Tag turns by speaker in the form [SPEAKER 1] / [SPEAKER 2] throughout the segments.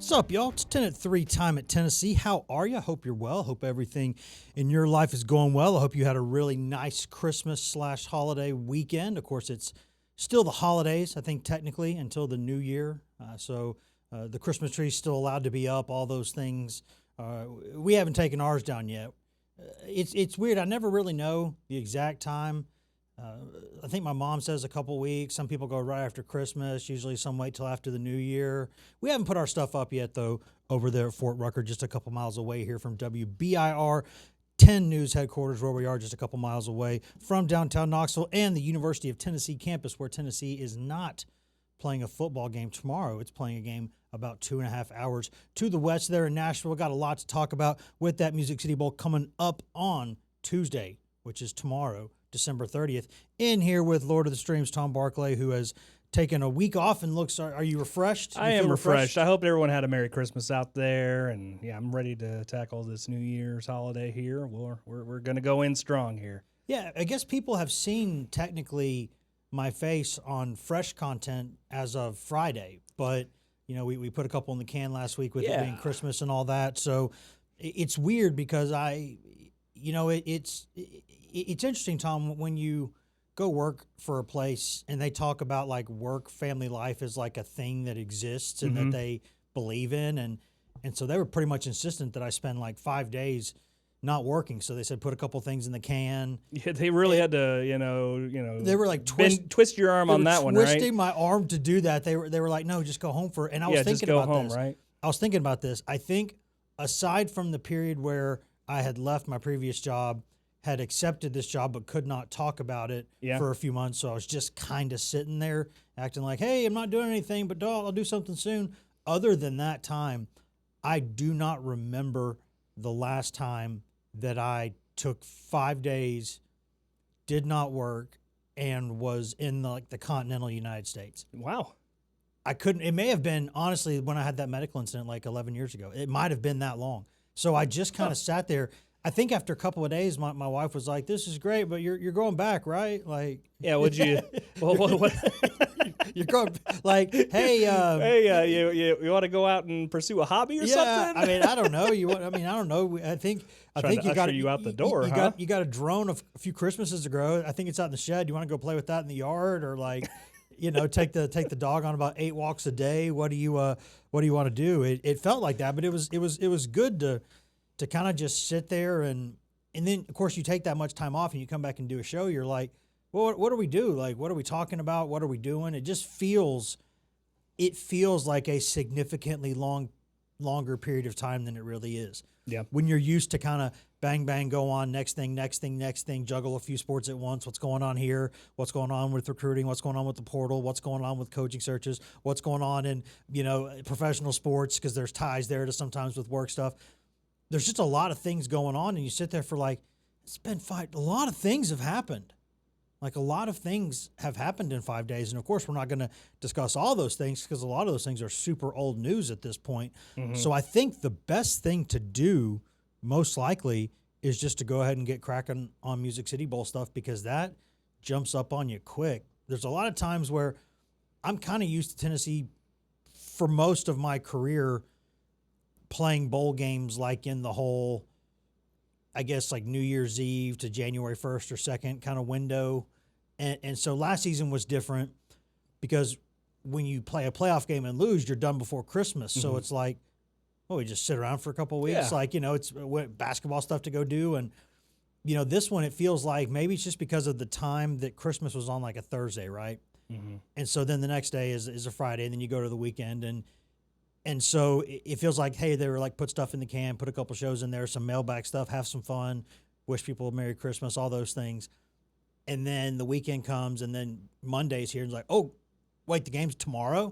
[SPEAKER 1] What's up, y'all? It's 10 at 3 time at Tennessee. How are you? Hope you're well. Hope everything in your life is going well. I hope you had a really nice Christmas/holiday weekend. Of course, it's still the holidays, I think, technically, until the new year. So the Christmas tree's still allowed to be up, all those things. We haven't taken ours down yet. It's weird. I never really know the exact time. I think my mom says a couple weeks. Some people go right after Christmas. Usually some wait till after the new year. We haven't put our stuff up yet, though, over there at Fort Rucker, just a couple miles away here from WBIR 10 News headquarters, where we are just a couple miles away from downtown Knoxville and the University of Tennessee campus, where Tennessee is not playing a football game tomorrow. It's playing a game about 2.5 hours to the west there in Nashville. Got a lot to talk about with that Music City Bowl coming up on Tuesday, which is tomorrow, December 30th. In here with Lord of the Streams, Tom Barclay, who has taken a week off and looks, are you refreshed?
[SPEAKER 2] I am refreshed. I hope everyone had a Merry Christmas out there. And yeah, I'm ready to tackle this New Year's holiday here. We're going to go in strong here.
[SPEAKER 1] Yeah, I guess people have seen technically my face on fresh content as of Friday, but you know, we put a couple in the can last week with it being Christmas and all that. So it's weird because it's interesting, Tom, when you go work for a place and they talk about like work, family life is like a thing that exists and that they believe in. And so they were pretty much insistent that I spend like 5 days not working. So they said, put a couple things in the can.
[SPEAKER 2] Yeah, they really had to,
[SPEAKER 1] they were like
[SPEAKER 2] twist your arm on that one, right?
[SPEAKER 1] Twisting my arm to do that. They were like, no, just go home for it. And I was thinking about this.
[SPEAKER 2] Right?
[SPEAKER 1] I was thinking about this. I think aside from the period where I had left my previous job, had accepted this job but could not talk about it for a few months. So I was just kind of sitting there acting like, hey, I'm not doing anything, but I'll do something soon. Other than that time, I do not remember the last time that I took 5 days, did not work, and was in the continental United States.
[SPEAKER 2] Wow.
[SPEAKER 1] I couldn't. It may have been, honestly, when I had that medical incident like 11 years ago. It might have been that long. So I just kind of sat there. I think after a couple of days, my wife was like, "This is great, but you're going back, right?" Like,
[SPEAKER 2] yeah. Would you? Well, what?
[SPEAKER 1] You're going like, hey,
[SPEAKER 2] you want to go out and pursue a hobby or something?
[SPEAKER 1] I mean, I don't know. I don't know. I think you got
[SPEAKER 2] you out the door.
[SPEAKER 1] You got a drone a few Christmases ago. I think it's out in the shed. You want to go play with that in the yard, or like, take the dog on about 8 walks a day? What do you want to do? It felt like that, but it was good to kind of just sit there and then of course you take that much time off and you come back and do a show. You're like, well, what do we do? Like, what are we talking about? What are we doing? It just feels like a significantly longer period of time than it really is.
[SPEAKER 2] Yeah.
[SPEAKER 1] When you're used to kind of bang, bang, go on, next thing, juggle a few sports at once. What's going on here? What's going on with recruiting? What's going on with the portal? What's going on with coaching searches? What's going on in, professional sports? Because there's ties there to sometimes with work stuff. There's just a lot of things going on, and you sit there for like, a lot of things have happened. Like, a lot of things have happened in 5 days. And, of course, we're not going to discuss all those things because a lot of those things are super old news at this point. Mm-hmm. So I think the best thing to do, most likely, is just to go ahead and get cracking on Music City Bowl stuff because that jumps up on you quick. There's a lot of times where I'm kind of used to Tennessee for most of my career playing bowl games like in the whole, I guess, like New Year's Eve to January 1st or 2nd kind of window. And so last season was different because when you play a playoff game and lose, you're done before Christmas. So it's like, we just sit around for a couple of weeks. Yeah. Like, it's basketball stuff to go do. And, this one, it feels like maybe it's just because of the time that Christmas was on like a Thursday, right? Mm-hmm. And so then the next day is a Friday, and then you go to the weekend. And so it feels like, hey, they were like, put stuff in the can, put a couple shows in there, some mailbag stuff, have some fun, wish people a Merry Christmas, all those things. And then the weekend comes, and then Monday's here, and it's like, oh, wait, the game's tomorrow?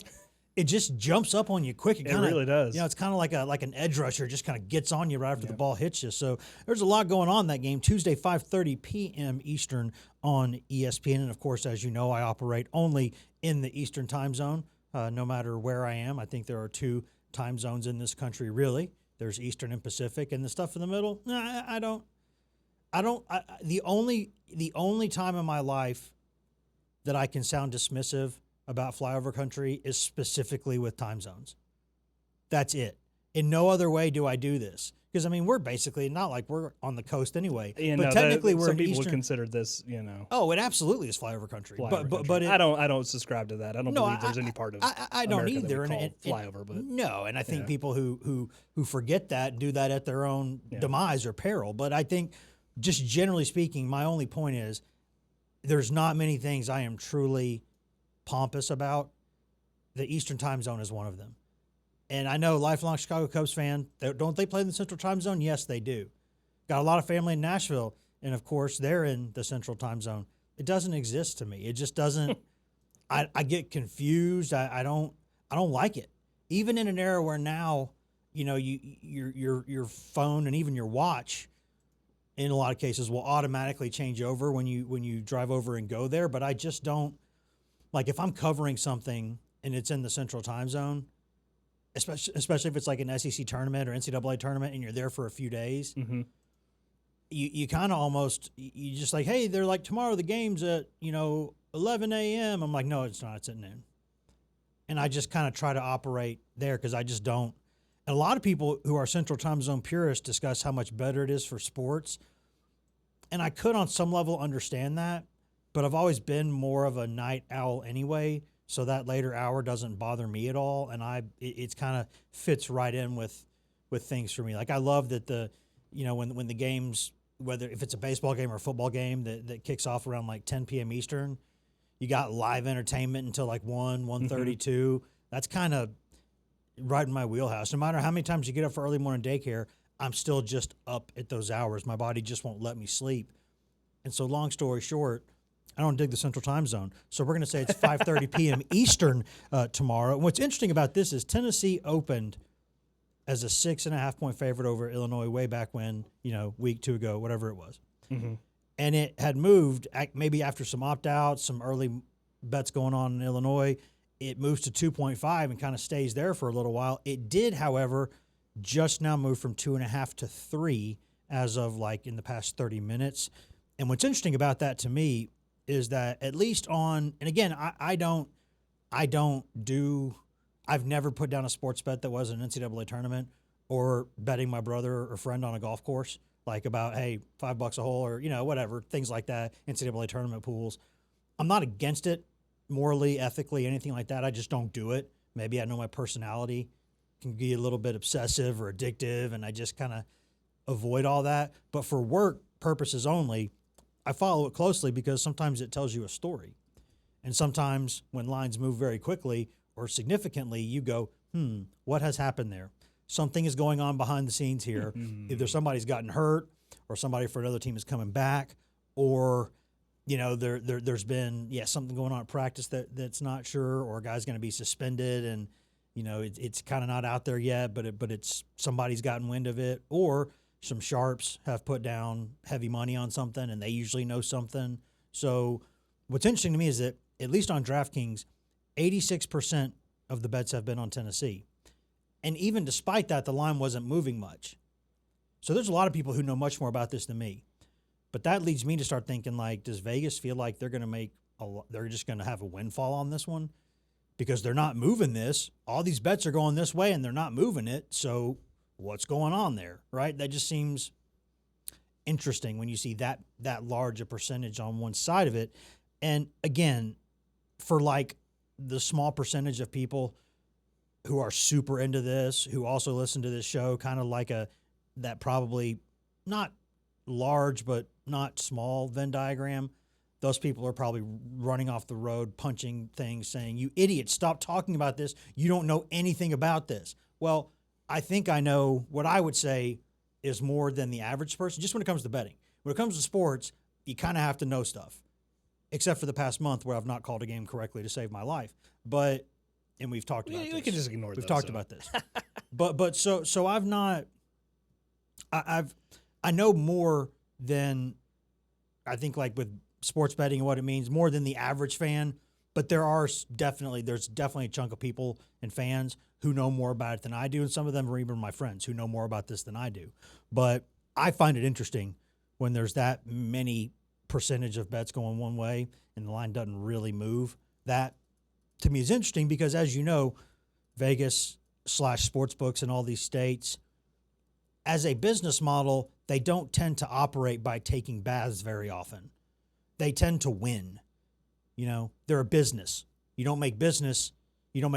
[SPEAKER 1] It just jumps up on you quick.
[SPEAKER 2] It really does.
[SPEAKER 1] It's kind of like an edge rusher, just kind of gets on you right after the ball hits you. So there's a lot going on that game. Tuesday, 5:30 p.m. Eastern on ESPN. And, of course, as you know, I operate only in the Eastern time zone. No matter where I am. I think there are 2 time zones in this country, really. There's Eastern and Pacific, and the stuff in the middle, I don't. The only time in my life that I can sound dismissive about flyover country is specifically with time zones. That's it. In no other way do I do this. Because, I mean, we're basically not like we're on the coast anyway. But technically, we're
[SPEAKER 2] some
[SPEAKER 1] in
[SPEAKER 2] people
[SPEAKER 1] Eastern.
[SPEAKER 2] would consider this,
[SPEAKER 1] Oh, it absolutely is flyover country. But
[SPEAKER 2] I don't subscribe to that. I don't believe there's any part of
[SPEAKER 1] I don't
[SPEAKER 2] America
[SPEAKER 1] either.
[SPEAKER 2] that we call flyover. But
[SPEAKER 1] no, and I think people who forget that do that at their own demise or peril. But I think, just generally speaking, my only point is there's not many things I am truly pompous about. The Eastern time zone is one of them. And I know, lifelong Chicago Cubs fan, don't they play in the Central time zone? Yes, they do. Got a lot of family in Nashville, and of course, they're in the Central time zone. It doesn't exist to me. It just doesn't. I get confused. I don't like it. Even in an era where now, your phone and even your watch, in a lot of cases, will automatically change over when you drive over and go there. But I just don't like, if I'm covering something and it's in the Central time zone. Especially if it's like an SEC tournament or NCAA tournament and you're there for a few days, you kind of almost, you just like, hey, they're like, tomorrow the game's at, 11 a.m. I'm like, no, it's not. It's at noon. And I just kind of try to operate there because I just don't. And a lot of people who are Central time zone purists discuss how much better it is for sports. And I could on some level understand that, but I've always been more of a night owl anyway. So that later hour doesn't bother me at all, and it's kind of fits right in with things for me. Like, I love that when the games, whether if it's a baseball game or a football game that kicks off around like 10 p.m. Eastern, you got live entertainment until like 1:32. That's kind of right in my wheelhouse. No matter how many times you get up for early morning daycare, I'm still just up at those hours. My body just won't let me sleep. And so, long story short, I don't dig the Central time zone. So we're going to say it's 5:30 p.m. Eastern tomorrow. And what's interesting about this is Tennessee opened as a 6.5-point favorite over Illinois way back when, week 2 ago, whatever it was. And it had moved, maybe after some opt-outs, some early bets going on in Illinois, it moves to 2.5 and kind of stays there for a little while. It did, however, just now move from 2.5 to 3 as of like in the past 30 minutes. And what's interesting about that to me is that at least on, and again, I've never put down a sports bet that was an NCAA tournament or betting my brother or friend on a golf course, like about, hey, $5 a hole or, whatever, things like that, NCAA tournament pools. I'm not against it morally, ethically, anything like that. I just don't do it. Maybe I know my personality can be a little bit obsessive or addictive, and I just kind of avoid all that. But for work purposes only, I follow it closely because sometimes it tells you a story. And sometimes when lines move very quickly or significantly, you go, what has happened there? Something is going on behind the scenes here. Either somebody's gotten hurt or somebody for another team is coming back, or, there's been, something going on at practice that's not sure, or a guy's going to be suspended and, it's kind of not out there yet, but it's somebody's gotten wind of it, or some sharps have put down heavy money on something and they usually know something. So what's interesting to me is that at least on DraftKings, 86% of the bets have been on Tennessee. And even despite that, the line wasn't moving much. So there's a lot of people who know much more about this than me. But that leads me to start thinking, like, does Vegas feel like they're going to they're just going to have a windfall on this one? Because they're not moving this. All these bets are going this way and they're not moving it. So what's going on there, right? That just seems interesting when you see that large a percentage on one side of it. And again, for like the small percentage of people who are super into this, who also listen to this show, kind of like that probably not large but not small Venn diagram, those people are probably running off the road, punching things, saying, "You idiot, stop talking about this. You don't know anything about this." Well, I think I know what I would say is more than the average person, just when it comes to betting. When it comes to sports, you kind of have to know stuff, except for the past month where I've not called a game correctly to save my life. And we've talked about this.
[SPEAKER 2] We can just ignore
[SPEAKER 1] We've talked about this. But so I've not, I know more than, I think, like with sports betting and what it means, more than the average fan. But there's definitely a chunk of people and fans who know more about it than I do, and some of them are even my friends who know more about this than I do. But I find it interesting when there's that many percentage of bets going one way and the line doesn't really move. That, to me, is interesting because, as you know, Vegas slash sports books in all these states, as a business model, they don't tend to operate by taking baths very often. They tend to win. They're a business. You don't make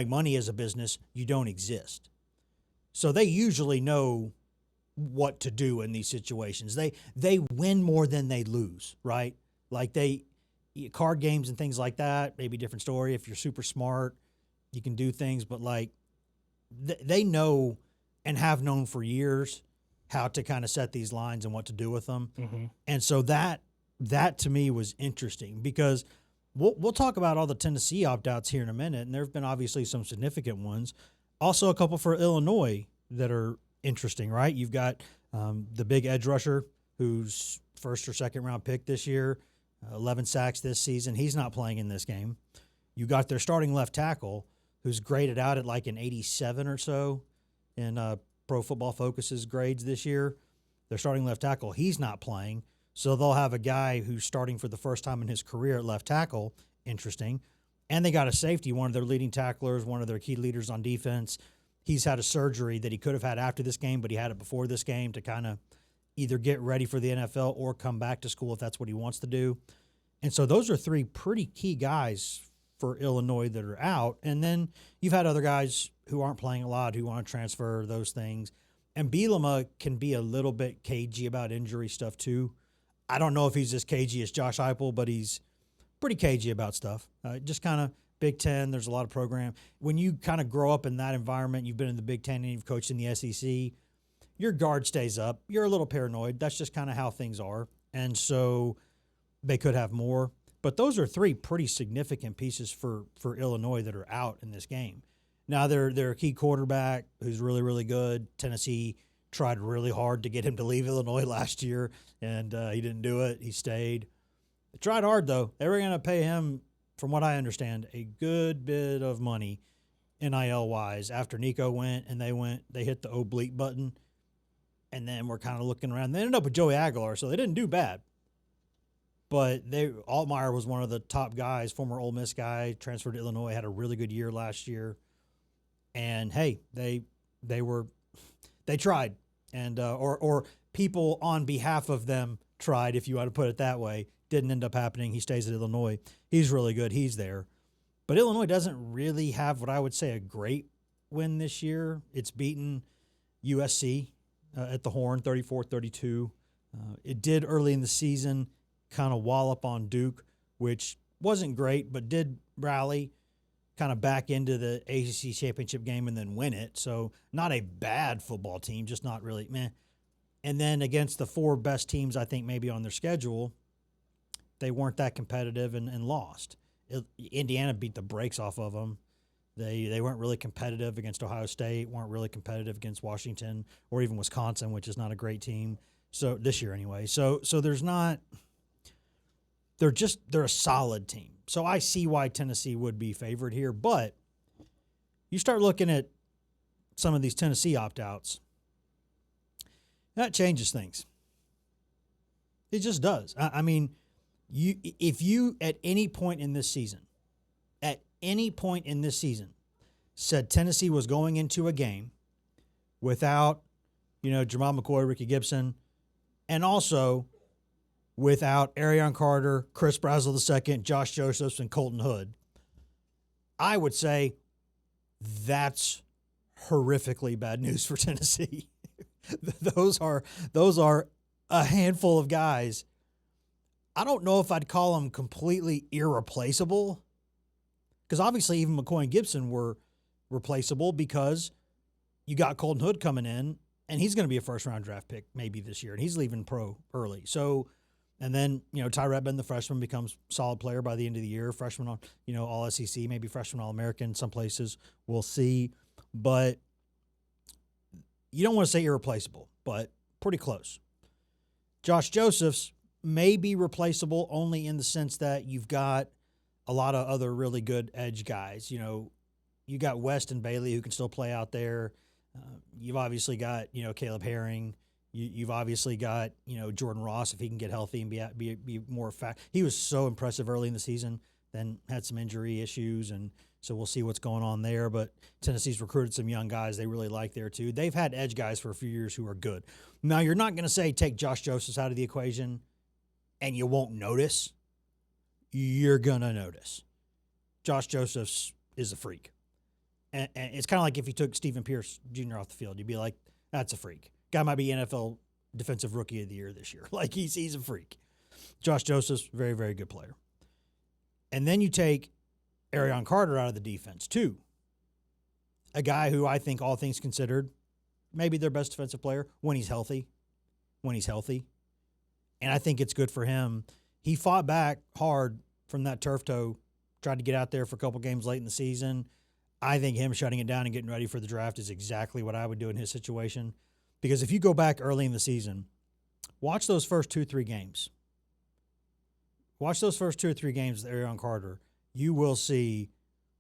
[SPEAKER 1] money as a business, you don't exist. So they usually know what to do in these situations. They win more than they lose, right? Like card games and things like that, maybe a different story. If you're super smart, you can do things, but like they know and have known for years how to kind of set these lines and what to do with them.
[SPEAKER 2] Mm-hmm.
[SPEAKER 1] And so that to me was interesting because we'll talk about all the Tennessee opt-outs here in a minute, and there have been obviously some significant ones. Also a couple for Illinois that are interesting, right? You've got the big edge rusher who's first or second round pick this year, 11 sacks this season. He's not playing in this game. You got their starting left tackle who's graded out at like an 87 or so in Pro Football Focus's grades this year. Their starting left tackle, he's not playing. So they'll have a guy who's starting for the first time in his career at left tackle. Interesting. And they got a safety, one of their leading tacklers, one of their key leaders on defense. He's had a surgery that he could have had after this game, but he had it before this game to kind of either get ready for the NFL or come back to school if that's what he wants to do. And so those are three pretty key guys for Illinois that are out. And then you've had other guys who aren't playing a lot, who want to transfer, those things. And Bielema can be a little bit cagey about injury stuff too. I don't know if he's as cagey as Josh Heupel, but he's pretty cagey about stuff. Just kind of Big Ten, there's a lot of program. When you kind of grow up in that environment, you've been in the Big Ten and you've coached in the SEC, your guard stays up. You're a little paranoid. That's just kind of how things are. And so they could have more. But those are three pretty significant pieces for Illinois that are out in this game. Now, they're a key quarterback who's really, really good. Tennessee tried really hard to get him to leave Illinois last year, and he didn't do it. He stayed. They tried hard, though. They were going to pay him, from what I understand, a good bit of money NIL-wise. After Nico went, they hit the oblique button, and then we're kind of looking around. They ended up with Joey Aguilar, so they didn't do bad. But Altmaier was one of the top guys, former Ole Miss guy, transferred to Illinois, had a really good year last year. And, hey, they tried. And or people on behalf of them tried, if you want to put it that way. Didn't end up happening. He stays at Illinois. He's really good. He's there. But Illinois doesn't really have what I would say a great win this year. It's beaten USC at the Horn, 34-32. It did early in the season kind of wallop on Duke, which wasn't great, but did rally kind of back into the ACC championship game and then win it. So not a bad football team, just not really meh. And then against the four best teams, I think maybe on their schedule, they weren't that competitive and lost. Indiana beat the brakes off of them. They weren't really competitive against Ohio State, weren't really competitive against Washington or even Wisconsin, which is not a great team. So this year anyway. So there's not – they're a solid team. So I see why Tennessee would be favored here. But you start looking at some of these Tennessee opt-outs, that changes things. It just does. I mean, if you at any point in this season, said Tennessee was going into a game without, Jamal McCoy, Ricky Gibson, and also without Arion Carter, Chris Brazzell II, Josh Josephs, and Colton Hood, I would say that's horrifically bad news for Tennessee. Those are a handful of guys. I don't know if I'd call them completely irreplaceable, because obviously even McCoy and Gibson were replaceable because you got Colton Hood coming in, and he's going to be a first-round draft pick maybe this year, and he's leaving pro early. So, and then, Ty Redmond, the freshman, becomes a solid player by the end of the year. Freshman on, all SEC, maybe freshman All-American some places. We'll see. But you don't want to say irreplaceable, but pretty close. Josh Josephs may be replaceable only in the sense that you've got a lot of other really good edge guys. You got West and Bailey who can still play out there. You've obviously got, Caleb Herring. You've obviously got, Jordan Ross if he can get healthy and be more fast. He was so impressive early in the season. then had some injury issues, and so we'll see what's going on there. But Tennessee's recruited some young guys they really like there too. They've had edge guys for a few years who are good. Now, you're not going to say take Josh Josephs out of the equation and you won't notice. You're going to notice. Josh Josephs is a freak. And it's kind of like if you took Stephen Pierce Jr. off the field, you'd be like, that's a freak. Guy might be NFL Defensive Rookie of the Year this year. Like, he's a freak. Josh Josephs, very, very good player. And then you take Arion Carter out of the defense, too. A guy who I think, all things considered, maybe their best defensive player when he's healthy. And I think it's good for him. He fought back hard from that turf toe, tried to get out there for a couple games late in the season. I think him shutting it down and getting ready for the draft is exactly what I would do in his situation. Because if you go back early in the season, watch those first 2-3 games. Watch those first 2 or 3 games with Arion Carter. You will see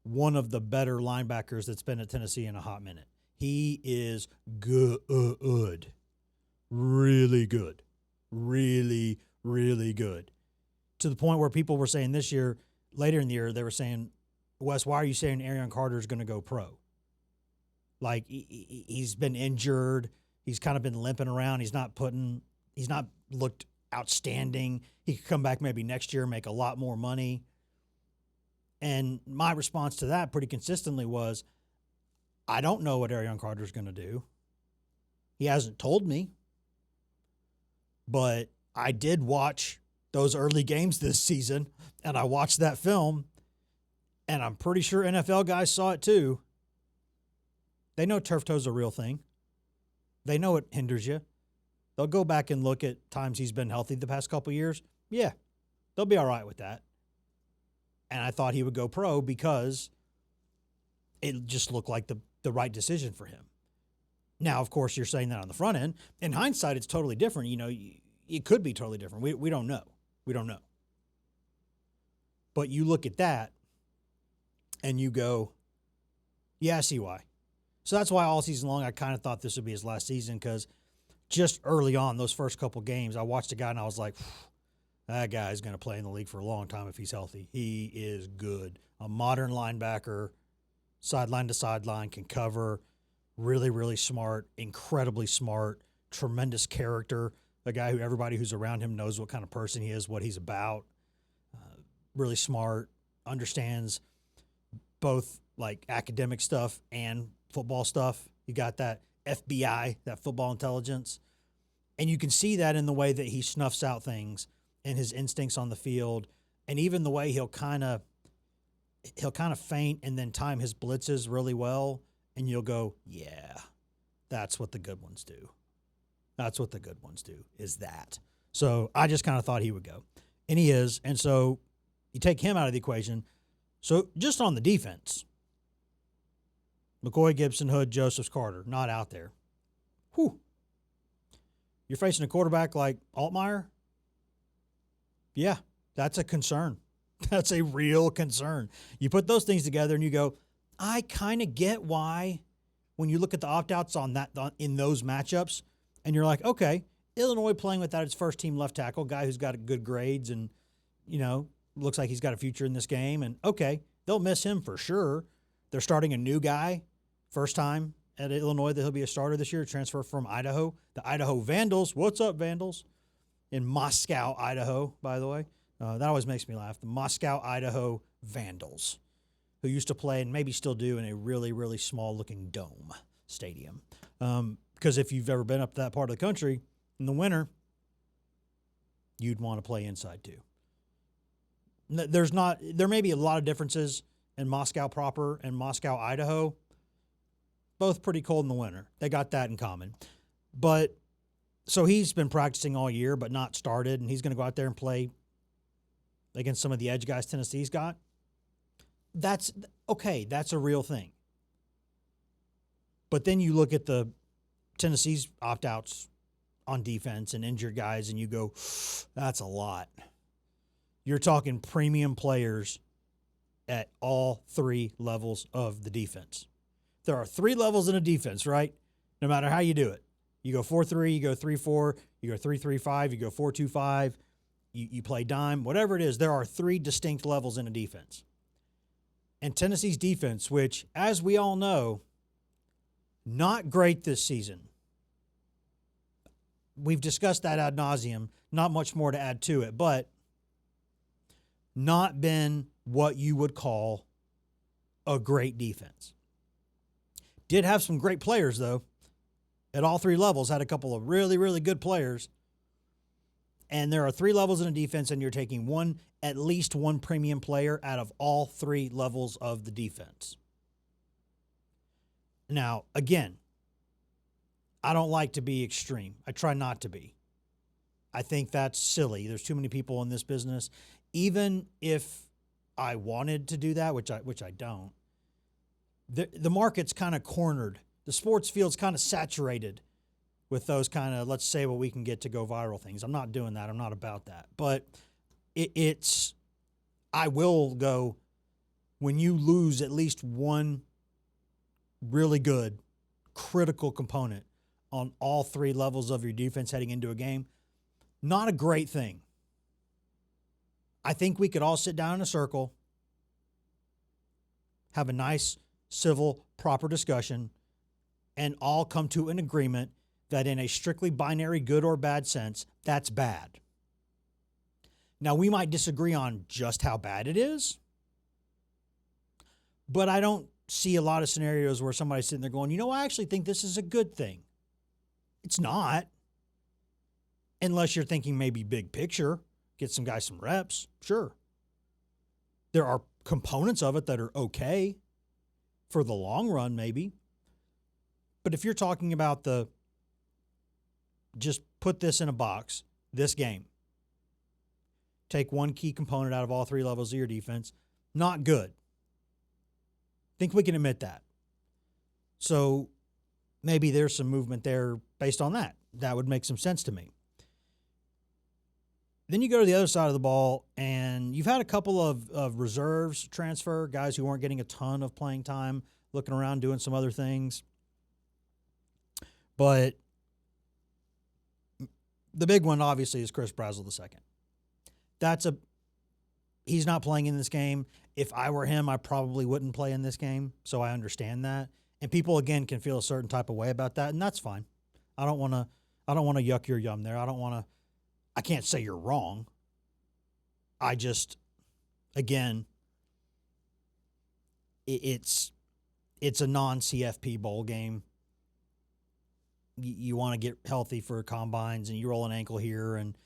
[SPEAKER 1] one of the better linebackers that's been at Tennessee in a hot minute. He is good. Really good. Really, really good. To the point where people were saying this year, later in the year, they were saying, Wes, why are you saying Arion Carter is going to go pro? Like, he's been injured. He's kind of been limping around. He's not looked outstanding. He could come back maybe next year and make a lot more money. And my response to that pretty consistently was, I don't know what Arion Carter's going to do. He hasn't told me. But I did watch those early games this season, and I watched that film, and I'm pretty sure NFL guys saw it too. They know turf toe's a real thing. They know it hinders you. They'll go back and look at times he's been healthy the past couple of years. Yeah, they'll be all right with that. And I thought he would go pro because it just looked like the right decision for him. Now, of course, you're saying that on the front end. In hindsight, it's totally different. You know, it could be totally different. We don't know. We don't know. But you look at that and you go, yeah, I see why. So that's why all season long I kind of thought this would be his last season, because just early on, those first couple games, I watched a guy and I was like, that guy's going to play in the league for a long time if he's healthy. He is good. A modern linebacker, sideline to sideline, can cover, really, really smart, incredibly smart, tremendous character, a guy who everybody who's around him knows what kind of person he is, what he's about, really smart, understands both like academic stuff and football stuff. You got that FBI, that football intelligence. And you can see that in the way that he snuffs out things and his instincts on the field, and even the way he'll kind of feint and then time his blitzes really well, and you'll go, yeah, that's what the good ones do. That's what the good ones do, is that. So I just kind of thought he would go. And he is. And so you take him out of the equation. So just on the defense, McCoy, Gibson, Hood, Josephs, Carter, not out there. Whew. You're facing a quarterback like Altmaier? Yeah, that's a concern. That's a real concern. You put those things together and you go, I kind of get why when you look at the opt-outs in those matchups, and you're like, okay, Illinois playing without its first-team left tackle, guy who's got good grades and, you know, looks like he's got a future in this game. And, okay, they'll miss him for sure. They're starting a new guy, first time at Illinois that he'll be a starter this year, transfer from Idaho. The Idaho Vandals. What's up, Vandals? In Moscow, Idaho, by the way. That always makes me laugh. The Moscow, Idaho Vandals, who used to play and maybe still do in a really, really small-looking dome stadium. Because if you've ever been up to that part of the country in the winter, you'd want to play inside too. There may be a lot of differences in Moscow proper and Moscow, Idaho. Both pretty cold in the winter. They got that in common. But so he's been practicing all year but not started, and he's going to go out there and play against some of the edge guys Tennessee's got. That's okay. That's a real thing. But then you look at the Tennessee's opt-outs on defense and injured guys, and you go, that's a lot. You're talking premium players at all three levels of the defense. There are three levels in a defense, right? No matter how you do it. You go 4-3, you go 3-4, you go 3-3-5, you go 4-2-5. you play dime, whatever it is, there are 3 distinct levels in a defense. And Tennessee's defense, which, as we all know, not great this season. We've discussed that ad nauseum, not much more to add to it, but not been what you would call a great defense. Did have some great players, though, at all 3 levels, had a couple of really, really good players. And there are 3 levels in a defense, and you're taking at least one premium player out of all 3 levels of the defense. Now, again, I don't like to be extreme. I try not to be. I think that's silly. There's too many people in this business. Even if I wanted to do that, which I don't, the market's kind of cornered. The sports field's kind of saturated with those kind of, let's say what we can get to go viral things. I'm not doing that. I'm not about that. But I will go, when you lose at least one really good, critical component on all 3 levels of your defense heading into a game, not a great thing. I think we could all sit down in a circle, have a nice, civil, proper discussion, and all come to an agreement that in a strictly binary good or bad sense, that's bad. Now, we might disagree on just how bad it is, but I don't see a lot of scenarios where somebody's sitting there going, I actually think this is a good thing. It's not. Unless you're thinking maybe big picture, get some guys some reps, sure. There are components of it that are okay for the long run, maybe. But if you're talking about just put this in a box, this game, take one key component out of all 3 levels of your defense, not good. Think we can admit that. So maybe there's some movement there based on that. That would make some sense to me. Then you go to the other side of the ball, and you've had a couple of reserves transfer, guys who weren't getting a ton of playing time, looking around doing some other things. But the big one, obviously, is Chris Brazzell II. He's not playing in this game. If I were him, I probably wouldn't play in this game, so I understand that. And people, again, can feel a certain type of way about that, and that's fine. I don't want to yuck your yum there. I can't say you're wrong. I just, again, it's a non-CFP bowl game. You want to get healthy for combines, and you roll an ankle here, and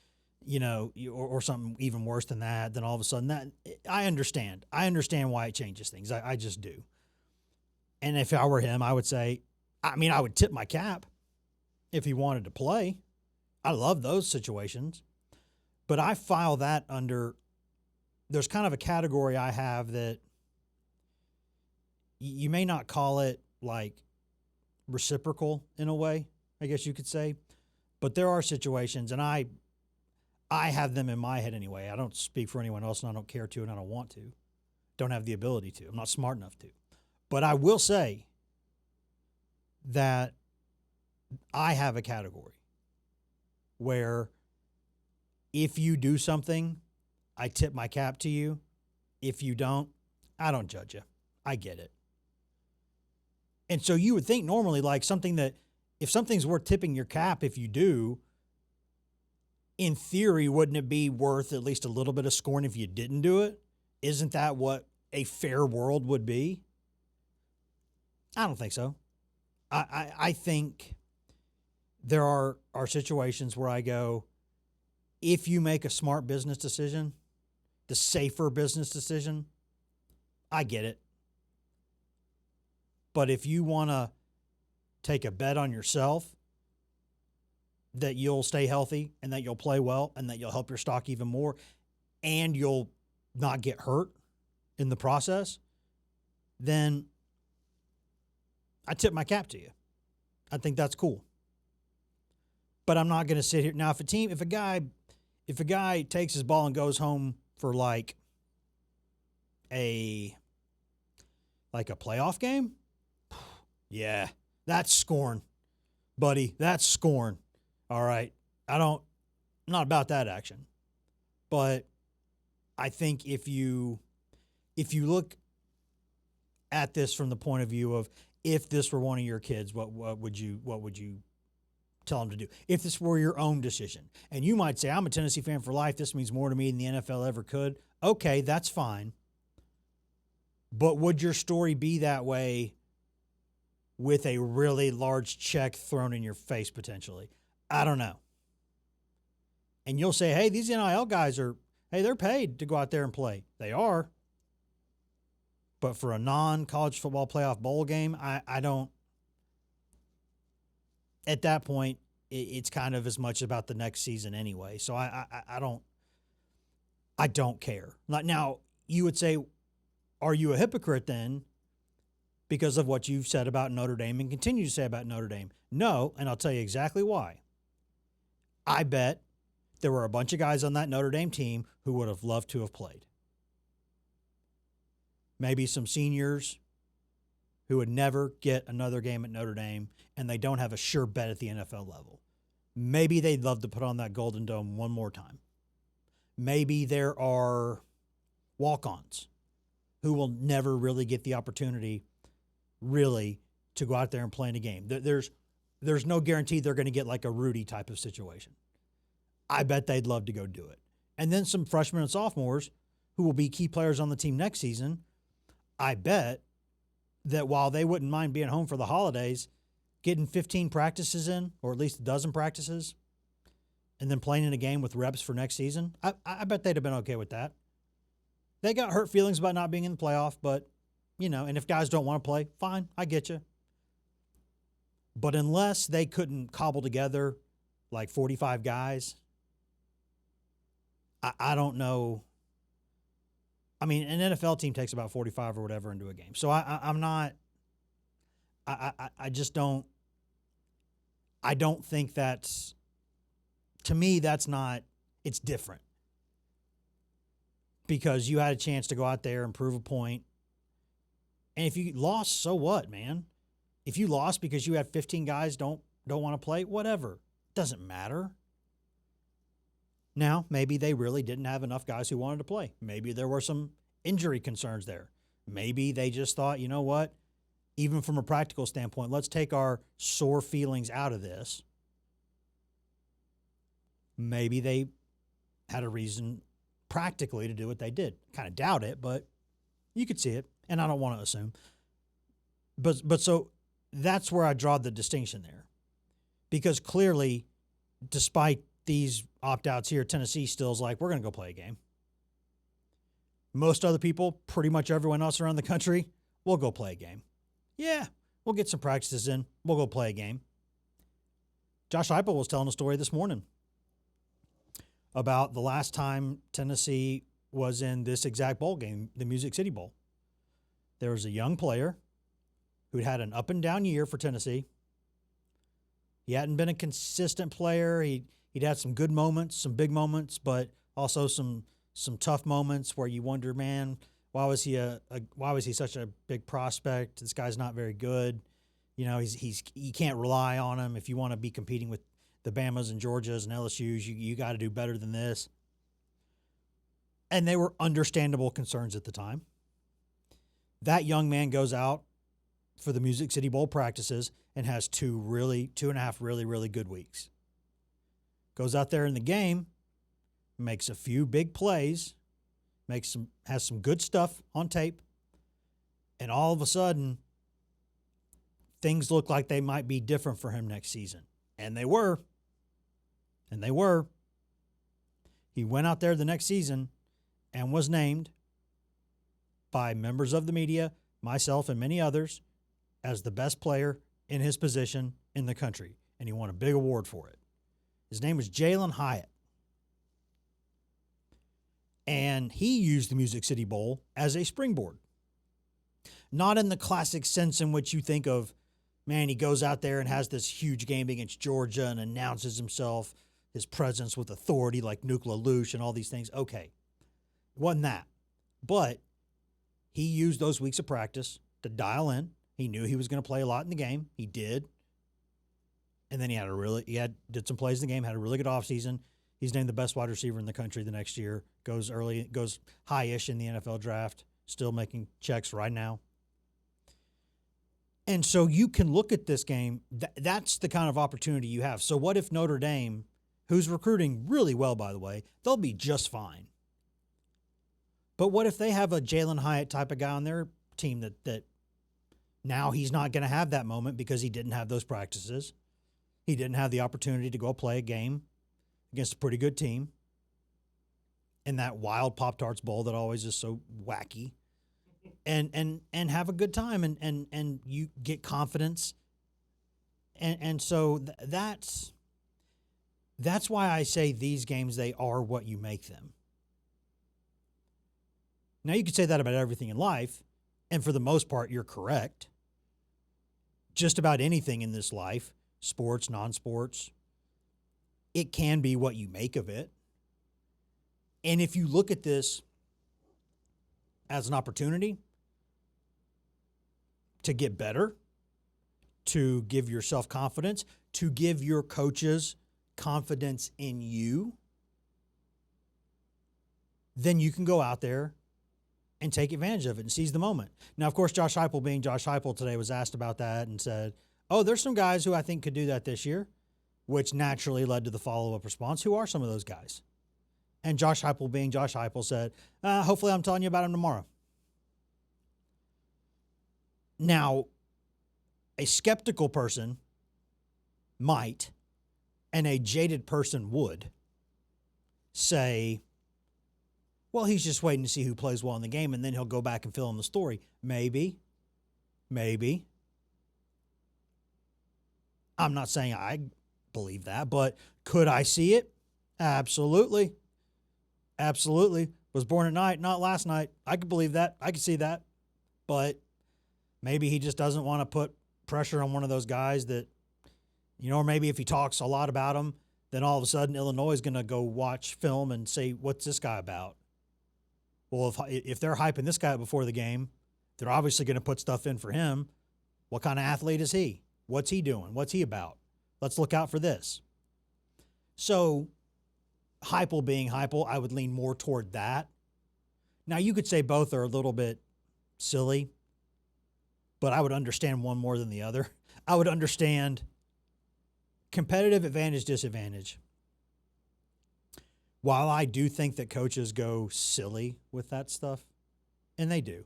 [SPEAKER 1] or something even worse than that. Then all of a sudden, I understand. I understand why it changes things. I just do. And if I were him, I would say, I would tip my cap if he wanted to play. I love those situations. But I file that under, there's kind of a category I have that you may not call it like reciprocal in a way, I guess you could say. But there are situations, and I have them in my head anyway. I don't speak for anyone else, and I don't care to, and I don't want to. Don't have the ability to. I'm not smart enough to. But I will say that I have a category where if you do something, I tip my cap to you. If you don't, I don't judge you. I get it. And so you would think normally like something that, if something's worth tipping your cap, if you do, in theory, wouldn't it be worth at least a little bit of scorn if you didn't do it? Isn't that what a fair world would be? I don't think so. I think there are situations where I go, if you make a smart business decision, the safer business decision, I get it. But if you want to take a bet on yourself that you'll stay healthy and that you'll play well and that you'll help your stock even more and you'll not get hurt in the process, then I tip my cap to you. I think that's cool. But I'm not going to sit here. Now, if a guy takes his ball and goes home for like a playoff game, yeah, that's scorn, buddy. That's scorn. All right. I'm not about that action. But I think if you look at this from the point of view of if this were one of your kids, what would you tell them to do? If this were your own decision, and you might say, I'm a Tennessee fan for life. This means more to me than the NFL ever could. Okay, that's fine. But would your story be that way with a really large check thrown in your face potentially? I don't know. And you'll say, hey, these NIL guys they're paid to go out there and play. They are. But for a non-college football playoff bowl game, I don't. At that point, it's kind of as much about the next season anyway. So I don't care. Now, you would say, are you a hypocrite then because of what you've said about Notre Dame and continue to say about Notre Dame? No, and I'll tell you exactly why. I bet there were a bunch of guys on that Notre Dame team who would have loved to have played. Maybe some seniors who would never get another game at Notre Dame, and they don't have a sure bet at the NFL level. Maybe they'd love to put on that Golden Dome one more time. Maybe there are walk-ons who will never really get the opportunity really to go out there and play in a game. There's no guarantee they're going to get like a Rudy type of situation. I bet they'd love to go do it. And then some freshmen and sophomores who will be key players on the team next season, I bet that while they wouldn't mind being home for the holidays, getting 15 practices in, or at least a dozen practices, and then playing in a game with reps for next season, I bet they'd have been okay with that. They got hurt feelings about not being in the playoff, but, and if guys don't want to play, fine, I get you. But unless they couldn't cobble together like 45 guys, I don't know. I mean, an NFL team takes about 45 or whatever into a game. So I'm not – I just don't – I don't think that's – to me, that's not – it's different. Because you had a chance to go out there and prove a point. And if you lost, so what, man? If you lost because you had 15 guys don't want to play, whatever. Doesn't matter. Now, maybe they really didn't have enough guys who wanted to play. Maybe there were some injury concerns there. Maybe they just thought, you know what, even from a practical standpoint, let's take our sore feelings out of this. Maybe they had a reason practically to do what they did. Kind of doubt it, but you could see it, and I don't want to assume. But so that's where I draw the distinction there. Because clearly, despite these opt-outs here, Tennessee still is like, we're going to go play a game. Most other people, pretty much everyone else around the country, will go play a game. Yeah, we'll get some practices in. We'll go play a game. Josh Heupel was telling a story this morning about the last time Tennessee was in this exact bowl game, the Music City Bowl. There was a young player who'd had an up-and-down year for Tennessee. He hadn't been a consistent player. He'd had some good moments, some big moments, but also some tough moments where you wonder, man, why was he such a big prospect? This guy's not very good. You can't rely on him if you want to be competing with the Bamas and Georgias and LSUs. You got to do better than this. And they were understandable concerns at the time. That young man goes out for the Music City Bowl practices and has 2.5 really, really good weeks. Goes out there in the game, makes a few big plays, has some good stuff on tape, and all of a sudden, things look like they might be different for him next season. And they were. He went out there the next season and was named by members of the media, myself and many others, as the best player in his position in the country. And he won a big award for it. His name was Jalen Hyatt. And he used the Music City Bowl as a springboard. Not in the classic sense in which you think of, man, he goes out there and has this huge game against Georgia and announces himself, his presence with authority like Nuke LaLoosh and all these things. Okay, it wasn't that. But he used those weeks of practice to dial in. He knew he was going to play a lot in the game. He did. And then he did some plays in the game, had a really good offseason. He's named the best wide receiver in the country the next year. Goes high-ish in the NFL draft. Still making checks right now. And so you can look at this game. That's the kind of opportunity you have. So what if Notre Dame, who's recruiting really well, by the way, they'll be just fine. But what if they have a Jalen Hyatt type of guy on their team that now he's not going to have that moment because he didn't have those practices. He didn't have the opportunity to go play a game against a pretty good team in that wild Pop-Tarts Bowl that always is so wacky, and have a good time, and you get confidence. And so that's why I say these games, they are what you make them. Now, you could say that about everything in life, and for the most part, you're correct. Just about anything in this life, sports, non-sports, it can be what you make of it. And if you look at this as an opportunity to get better, to give yourself confidence, to give your coaches confidence in you, then you can go out there and take advantage of it and seize the moment. Now, of course, Josh Heupel, being Josh Heupel today, was asked about that and said, oh, there's some guys who I think could do that this year, which naturally led to the follow-up response. Who are some of those guys? And Josh Heupel, being Josh Heupel, said, hopefully I'm telling you about them tomorrow. Now, a skeptical person might, and a jaded person would, say, well, he's just waiting to see who plays well in the game, and then he'll go back and fill in the story. Maybe. I'm not saying I believe that, but could I see it? Absolutely. Was born at night, not last night. I could believe that. I could see that. But maybe he just doesn't want to put pressure on one of those guys that, or maybe if he talks a lot about him, then all of a sudden Illinois is going to go watch film and say, what's this guy about? Well, if they're hyping this guy up before the game, they're obviously going to put stuff in for him. What kind of athlete is he? What's he doing? What's he about? Let's look out for this. So, Heupel being Heupel, I would lean more toward that. Now, you could say both are a little bit silly, but I would understand one more than the other. I would understand competitive advantage, disadvantage. While I do think that coaches go silly with that stuff, and they do,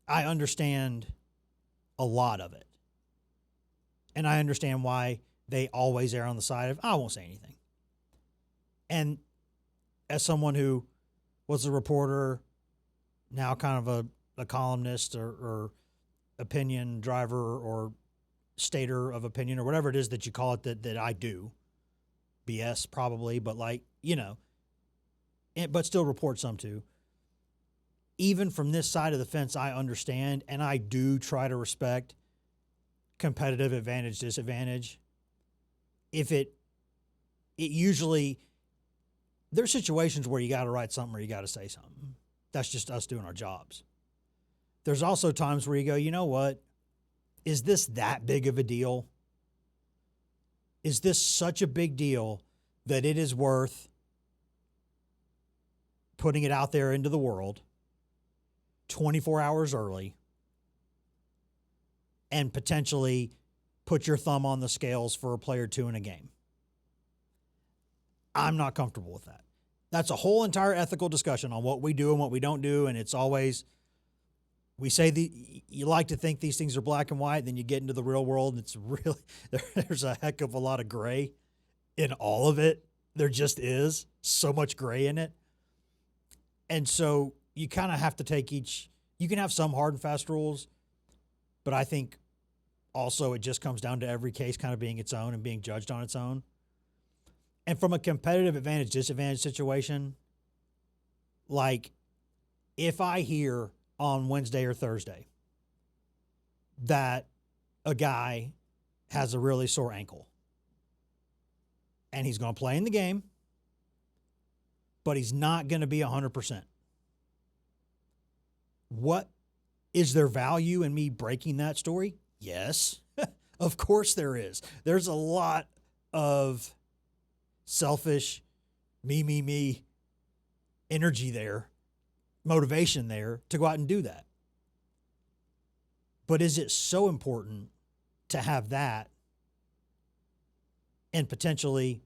[SPEAKER 1] I understand a lot of it. And I understand why they always err on the side of, I won't say anything. And as someone who was a reporter, now kind of a columnist or opinion driver or stater of opinion or whatever it is that you call it that I do, BS probably, but but still report some too. Even from this side of the fence, I understand, and I do try to respect competitive advantage, disadvantage. If it usually, there's situations where you got to write something or you got to say something. That's just us doing our jobs. There's also times where you go, you know what? Is this that big of a deal? Is this such a big deal that it is worth putting it out there into the world 24 hours early and potentially put your thumb on the scales for a play or two in a game? I'm not comfortable with that. That's a whole entire ethical discussion on what we do and what we don't do, and it's always, we say you like to think these things are black and white, then you get into the real world, and it's really, there's a heck of a lot of gray in all of it. There just is so much gray in it. And so you kind of have to take you can have some hard and fast rules, but I think also it just comes down to every case kind of being its own and being judged on its own. And from a competitive advantage, disadvantage situation, like if I hear on Wednesday or Thursday that a guy has a really sore ankle and he's going to play in the game, but he's not going to be 100%. What is there value in me breaking that story? Yes, of course there is. There's a lot of selfish, me energy there, motivation there to go out and do that. But is it so important to have that and potentially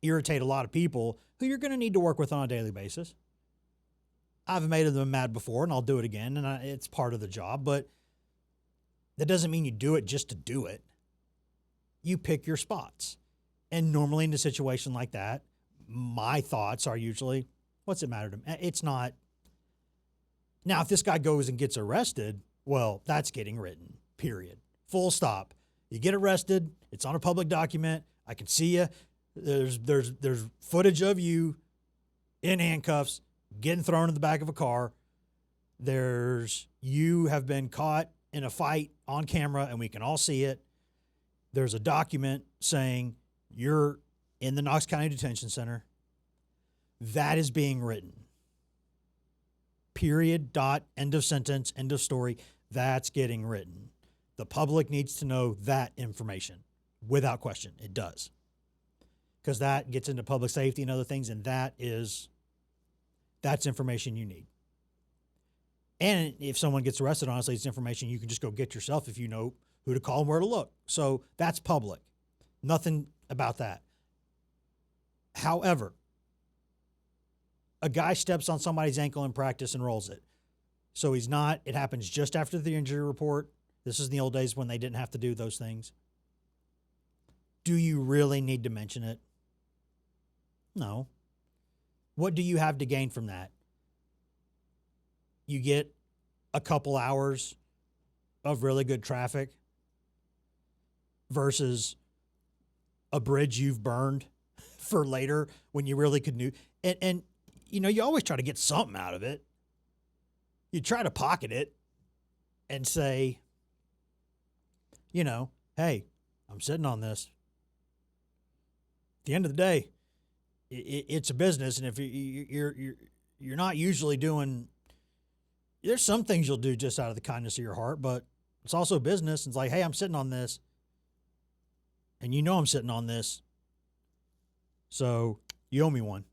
[SPEAKER 1] irritate a lot of people who you're going to need to work with on a daily basis? I've made them mad before, and I'll do it again, and it's part of the job, but that doesn't mean you do it just to do it. You pick your spots. And normally in a situation like that, my thoughts are usually, what's it matter to me? It's not. Now, if this guy goes and gets arrested, well, that's getting written, period. Full stop. You get arrested, it's on a public document, I can see you. There's footage of you in handcuffs, getting thrown in the back of a car. You have been caught in a fight on camera, and we can all see it. There's a document saying you're in the Knox County Detention Center. That is being written. Period, dot, end of sentence, end of story. That's getting written. The public needs to know that information without question. It does. Because that gets into public safety and other things, and that's information you need. And if someone gets arrested, honestly, it's information you can just go get yourself if you know who to call and where to look. So that's public. Nothing about that. However, a guy steps on somebody's ankle in practice and rolls it. So it happens just after the injury report. This is in the old days when they didn't have to do those things. Do you really need to mention it? No. What do you have to gain from that? You get a couple hours of really good traffic versus a bridge you've burned for later when you really could do. And you always try to get something out of it. You try to pocket it and say, hey, I'm sitting on this. At the end of the day, it's a business, and if you're not usually doing, there's some things you'll do just out of the kindness of your heart, but it's also business. It's like, hey, I'm sitting on this, and I'm sitting on this, so you owe me one.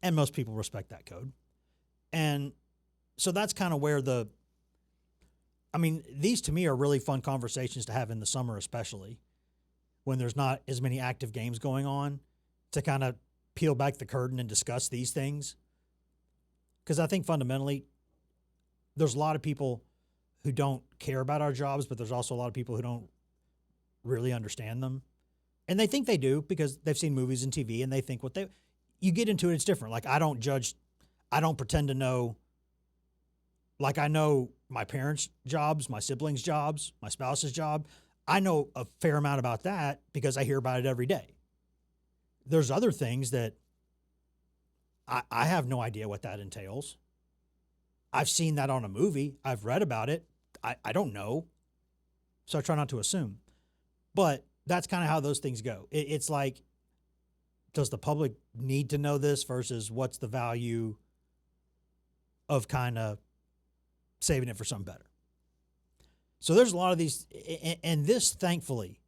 [SPEAKER 1] And most people respect that code. And so that's kind of where these to me are really fun conversations to have in the summer, especially when there's not as many active games going on, to kind of peel back the curtain and discuss these things. Because I think fundamentally, there's a lot of people who don't care about our jobs, but there's also a lot of people who don't really understand them. And they think they do because they've seen movies and TV, and they think you get into it, it's different. Like, I don't judge, I don't pretend to know. Like, I know my parents' jobs, my siblings' jobs, my spouse's job. I know a fair amount about that because I hear about it every day. There's other things that I have no idea what that entails. I've seen that on a movie. I've read about it. I don't know. So I try not to assume. But that's kind of how those things go. It's like, does the public need to know this versus what's the value of kind of saving it for something better? So there's a lot of these, and this, thankfully,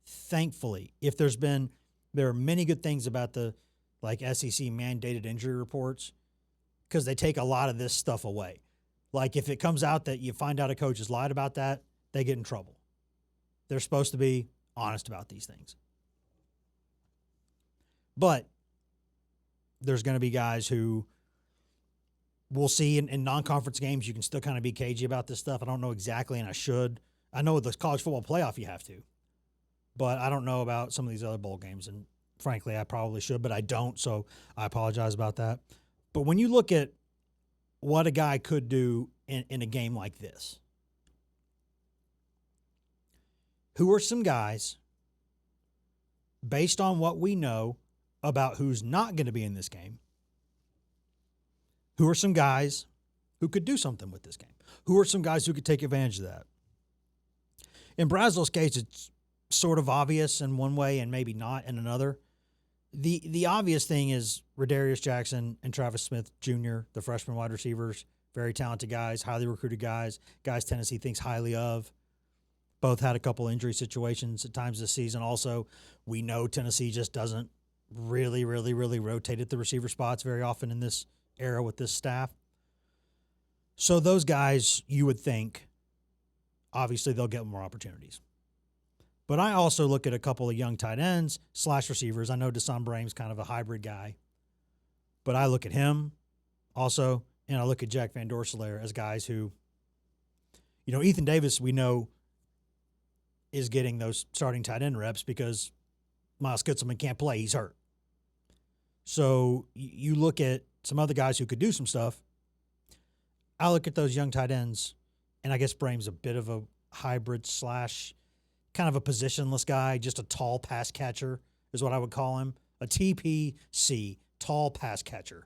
[SPEAKER 1] if there are many good things about the SEC mandated injury reports, because they take a lot of this stuff away. Like, if it comes out that you find out a coach has lied about that, they get in trouble. They're supposed to be honest about these things. But there's going to be guys who we'll see in non-conference games, you can still kind of be cagey about this stuff. I don't know exactly, and I should. I know with the college football playoff you have to. But I don't know about some of these other bowl games, and frankly, I probably should, but I don't, so I apologize about that. But when you look at what a guy could do in a game like this, who are some guys, based on what we know about who's not going to be in this game, who are some guys who could do something with this game? Who are some guys who could take advantage of that? In Braslow's case, it's sort of obvious in one way and maybe not in another. The obvious thing is Radarius Jackson and Travis Smith Jr., the freshman wide receivers, very talented guys, highly recruited guys Tennessee thinks highly of. Both had a couple injury situations at times this season. Also, we know Tennessee just doesn't really rotate at the receiver spots very often in this era with this staff. So those guys, you would think, obviously they'll get more opportunities. But I also look at a couple of young tight ends / receivers. I know Deshaun Brame's kind of a hybrid guy. But I look at him also, and I look at Jack Van Dorselaer as guys who, Ethan Davis, we know, is getting those starting tight end reps because Miles Kitselman can't play. He's hurt. So you look at some other guys who could do some stuff. I look at those young tight ends, and I guess Brame's a bit of a hybrid / kind of a positionless guy, just a tall pass catcher is what I would call him. A TPC, tall pass catcher,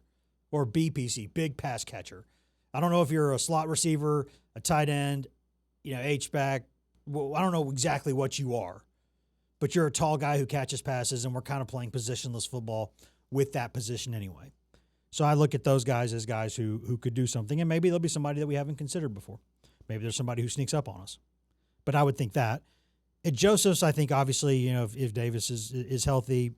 [SPEAKER 1] or BPC, big pass catcher. I don't know if you're a slot receiver, a tight end, H-back. Well, I don't know exactly what you are, but you're a tall guy who catches passes, and we're kind of playing positionless football with that position anyway. So I look at those guys as guys who could do something, and maybe there'll be somebody that we haven't considered before. Maybe there's somebody who sneaks up on us. But I would think that. At Joseph's, I think obviously, if Davis is healthy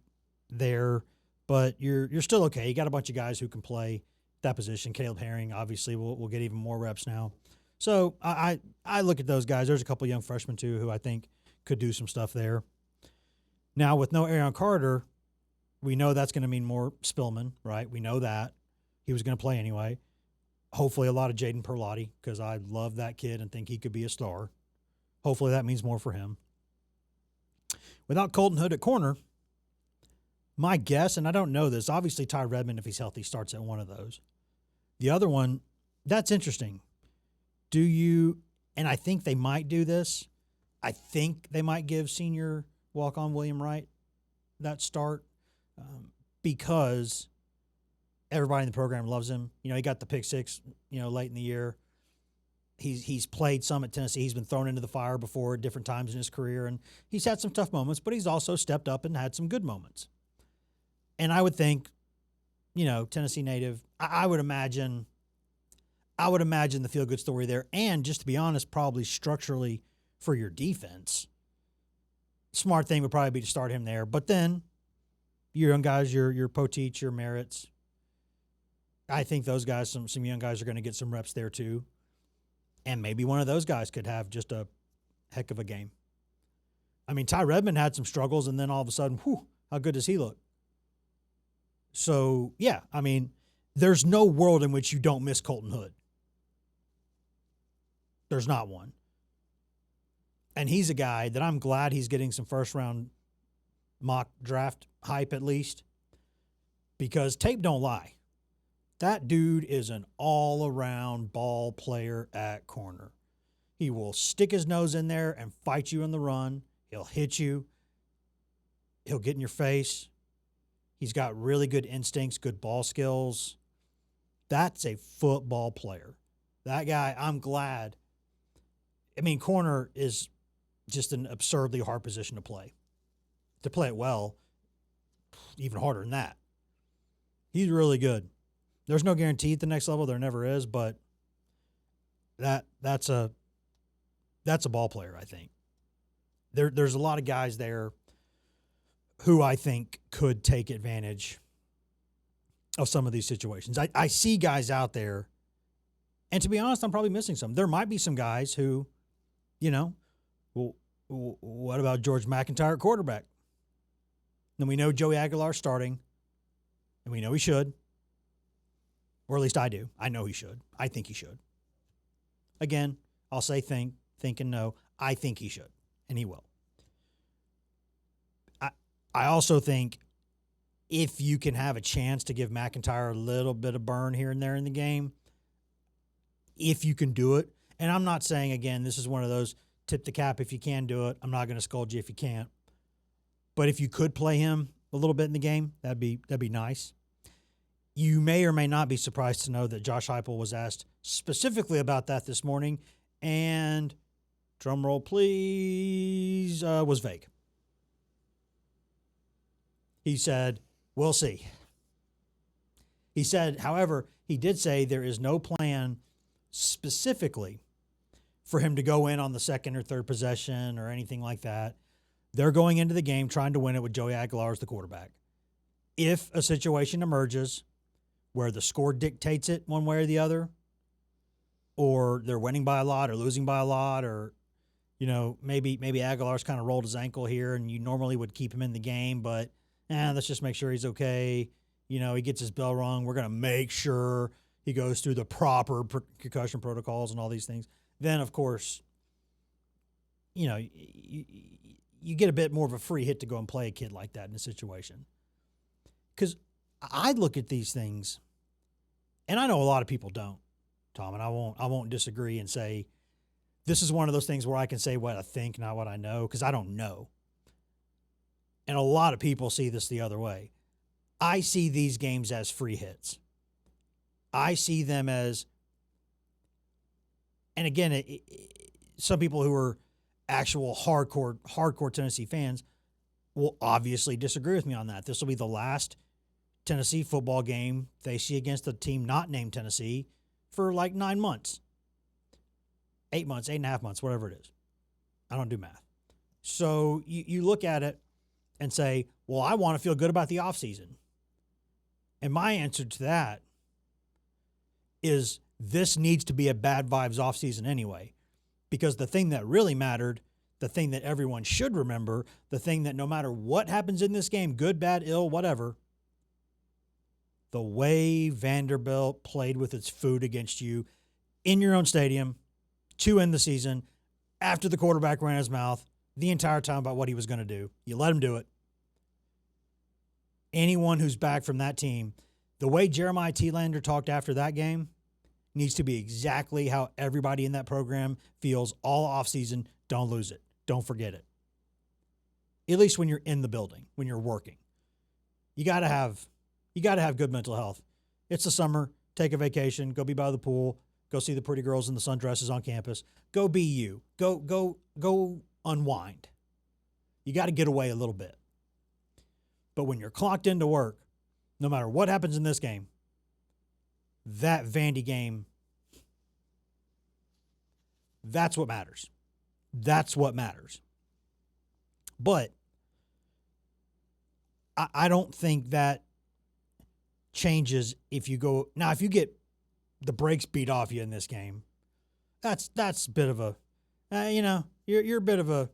[SPEAKER 1] there, but you're still okay. You got a bunch of guys who can play that position. Caleb Herring obviously will get even more reps now. So I look at those guys. There's a couple young freshmen too who I think could do some stuff there. Now with no Aaron Carter, we know that's going to mean more Spillman, right? We know that. He was going to play anyway. Hopefully a lot of Jaden Perlotti because I love that kid and think he could be a star. Hopefully that means more for him. Without Colton Hood at corner, my guess, and I don't know this, obviously Ty Redmond, if he's healthy, starts at one of those. The other one, that's interesting. And I think they might do this. I think they might give senior walk-on William Wright that start because everybody in the program loves him. He got the pick six, late in the year. He's played some at Tennessee. He's been thrown into the fire before at different times in his career, and he's had some tough moments, but he's also stepped up and had some good moments. And I would think, Tennessee native, I would imagine the feel-good story there. And just to be honest, probably structurally for your defense, smart thing would probably be to start him there. But then your young guys, your Poteach, your Merritts, I think those guys, some young guys are going to get some reps there too. And maybe one of those guys could have just a heck of a game. I mean, Ty Redmond had some struggles, and then all of a sudden, how good does he look? So, yeah, I mean, there's no world in which you don't miss Colton Hood. There's not one. And he's a guy that I'm glad he's getting some first-round mock draft hype at least, because tape don't lie. That dude is an all-around ball player at corner. He will stick his nose in there and fight you in the run. He'll hit you. He'll get in your face. He's got really good instincts, good ball skills. That's a football player. That guy, I'm glad. I mean, corner is just an absurdly hard position to play. To play it well, even harder than that. He's really good. There's no guarantee at the next level. There never is, but that's a ball player, I think. There's a lot of guys there who I think could take advantage of some of these situations. I see guys out there, and to be honest, I'm probably missing some. There might be some guys who, well, what about George McIntyre at quarterback? And we know Joey Aguilar's starting, and we know he should. Or at least I do. I know he should. I think he should. Again, I'll say think and no. I think he should, and he will. I also think if you can have a chance to give McIntyre a little bit of burn here and there in the game, if you can do it, and I'm not saying, again, this is one of those tip the cap if you can do it. I'm not going to scold you if you can't. But if you could play him a little bit in the game, that'd be nice. You may or may not be surprised to know that Josh Heupel was asked specifically about that this morning, and drum roll please, was vague. He said, we'll see. He said, however, he did say there is no plan specifically for him to go in on the second or third possession or anything like that. They're going into the game trying to win it with Joey Aguilar as the quarterback. If a situation emerges where the score dictates it one way or the other, or they're winning by a lot or losing by a lot, or maybe Aguilar's kind of rolled his ankle here and you normally would keep him in the game, but let's just make sure he's okay. He gets his bell rung. We're going to make sure he goes through the proper concussion protocols and all these things. Then, of course, you get a bit more of a free hit to go and play a kid like that in a situation. Because I look at these things, and I know a lot of people don't, Tom, and I won't disagree and say this is one of those things where I can say what I think, not what I know, because I don't know. And a lot of people see this the other way. I see these games as free hits. I see them as, and again, some people who are actual hardcore Tennessee fans will obviously disagree with me on that. This will be the last Tennessee football game they see against a team not named Tennessee for like 9 months. 8 months, 8.5 months, whatever it is. I don't do math. So you look at it and say, well, I want to feel good about the offseason. And my answer to that is this needs to be a bad vibes offseason anyway. Because the thing that really mattered, the thing that everyone should remember, the thing that no matter what happens in this game, good, bad, ill, whatever, the way Vanderbilt played with its food against you in your own stadium to end the season after the quarterback ran his mouth the entire time about what he was going to do. You let him do it. Anyone who's back from that team, the way Jeremiah Telander talked after that game needs to be exactly how everybody in that program feels all offseason. Don't lose it. Don't forget it. At least when you're in the building, when you're working. You got to have good mental health. It's the summer. Take a vacation. Go be by the pool. Go see the pretty girls in the sundresses on campus. Go be you. Go unwind. You got to get away a little bit. But when you're clocked into work, no matter what happens in this game, that Vandy game, that's what matters. That's what matters. But I don't think that changes if you go now. If you get the brakes beat off you in this game, that's a bit of a, you're a bit of a,